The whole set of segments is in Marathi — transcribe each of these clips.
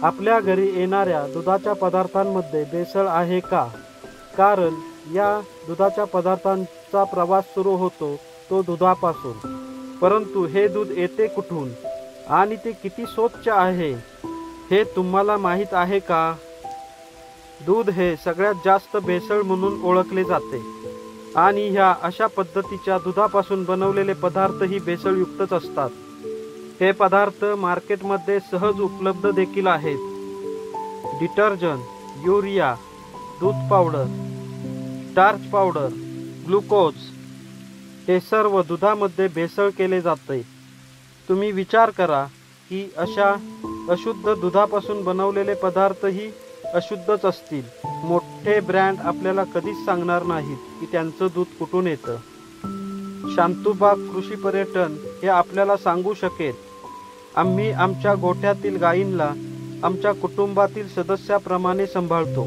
आपल्या घरी येणाऱ्या दुधाच्या पदार्थांमध्ये भेसळ आहे का? कारण या दुधाच्या पदार्थांचा प्रवास सुरू होतो तो दुधापासून. परंतु हे दूध येते कुठून आणि ते किती स्वच्छ आहे हे तुम्हाला माहीत आहे का? दूध हे सगळ्यात जास्त भेसळ म्हणून ओळखले जाते आणि ह्या अशा पद्धतीच्या दुधापासून बनवलेले पदार्थही भेसळयुक्तच असतात. हे पदार्थ मार्केटमध्ये सहज उपलब्ध देखील आहेत. डिटर्जंट, युरिया, दूध पावडर, स्टार्च पावडर, ग्लुकोज हे सर्व दुधामध्ये भेसळ केले जाते. तुम्ही विचार करा की अशा अशुद्ध दुधापासून बनवलेले पदार्थही अशुद्धच असतील. मोठे ब्रँड आपल्याला कधीच सांगणार नाहीत की त्यांचं दूध कुठून येतं. शांतूबाग कृषी पर्यटन हे आपल्याला सांगू शकेल, आम्ही आमच्या गोठ्यातील गायींना आमच्या कुटुंबातील सदस्याप्रमाणे सांभाळतो.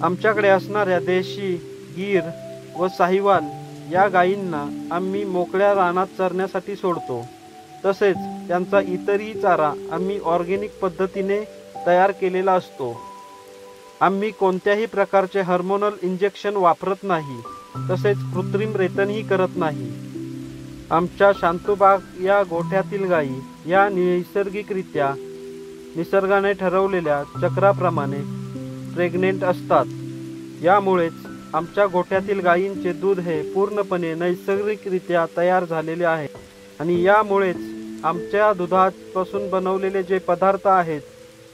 आमच्याकडे असणाऱ्या देशी, गीर व साहिवाल या गायींना आम्ही मोकळ्या रानात चरण्यासाठी सोडतो. तसेच त्यांचा इतरही चारा आम्ही ऑर्गॅनिक पद्धतीने तयार केलेला असतो. आम्ही कोणत्याही प्रकारचे हार्मोनल इंजेक्शन वापरत नाही, तसेच कृत्रिम रेतनही करत नाही. आमच्या शांतूबाग या गोठ्यातील गायी या नैसर्गिकरित्या निसर्गाने ठरवलेल्या चक्राप्रमाणे प्रेग्नेंट असतात. यामुळेच आमच्या गोठ्यातील गायींचे दूध हे पूर्णपणे नैसर्गिकरित्या तयार झालेले आहे आणि यामुळेच आमच्या दुधापासून बनवलेले जे पदार्थ आहेत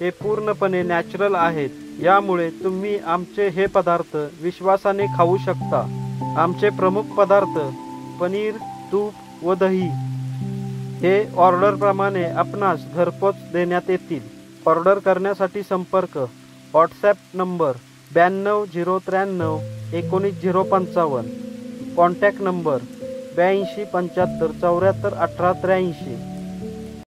हे पूर्णपणे नॅचरल आहेत. यामुळे तुम्ही आमचे हे पदार्थ विश्वासाने खाऊ शकता. आमचे प्रमुख पदार्थ पनीर, तूप व दही हे ऑर्डरप्रमाणे आपणास घरपोच देण्यात येतील. ऑर्डर करण्यासाठी संपर्क व्हॉट्सॲप नंबर 92 093 19 055, कॉन्टॅक्ट नंबर 82 75 74 18 83.